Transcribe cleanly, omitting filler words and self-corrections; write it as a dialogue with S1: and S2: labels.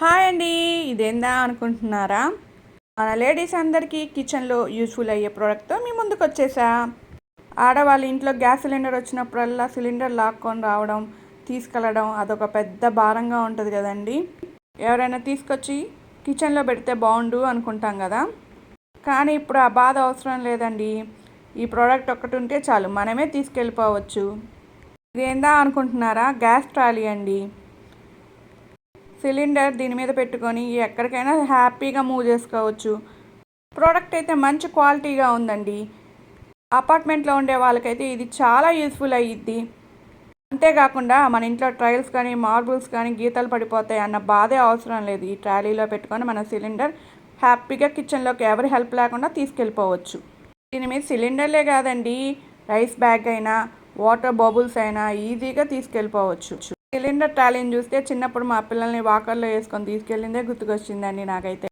S1: Hi అండి. ఇదేందా అనుకుంటున్నారా? మన లేడీస్ అందరికీ కిచెన్లో యూజ్ఫుల్ అయ్యే ప్రోడక్ట్తో మీ ముందుకు వచ్చేసా. ఆడవాళ్ళ ఇంట్లో గ్యాస్ సిలిండర్ వచ్చినప్పుడల్లా సిలిండర్ లాక్కొని రావడం, తీసుకెళ్ళడం అదొక పెద్ద భారంగా ఉంటుంది కదండి. ఎవరైనా తీసుకొచ్చి కిచెన్లో పెడితే బాగుండు అనుకుంటాం కదా. కానీ ఇప్పుడు ఆ బాధ అవసరం లేదండి. ఈ ప్రోడక్ట్ ఒక్కటి ఉంటే చాలు, మనమే తీసుకెళ్ళిపోవచ్చు. ఇదేందా అనుకుంటున్నారా? గ్యాస్ ట్రాలీ అండి. సిలిండర్ దీని మీద పెట్టుకొని ఎక్కడికైనా హ్యాపీగా మూవ్ చేసుకోవచ్చు. ప్రోడక్ట్ అయితే మంచి క్వాలిటీగా ఉందండి. అపార్ట్మెంట్లో ఉండే వాళ్ళకైతే ఇది చాలా యూస్ఫుల్ అయ్యిద్ది. అంతేకాకుండా మన ఇంట్లో ట్రైల్స్ కానీ మార్బుల్స్ కానీ గీతలు పడిపోతాయి అన్న బాధే అవసరం లేదు. ఈ ట్రాలీలో పెట్టుకొని మన సిలిండర్ హ్యాపీగా కిచెన్లోకి ఎవరి హెల్ప్ లేకుండా తీసుకెళ్ళిపోవచ్చు. దీని మీద సిలిండర్లే కాదండి, రైస్ బ్యాగ్ అయినా వాటర్ బబుల్స్ అయినా ఈజీగా తీసుకెళ్ళిపోవచ్చు. సిలిండర్ ట్రాలీని చూస్తే చిన్నప్పుడు మా పిల్లల్ని వాకర్లో వేసుకొని తీసుకెళ్ళిందే గుర్తుకొచ్చిందండి నాకైతే.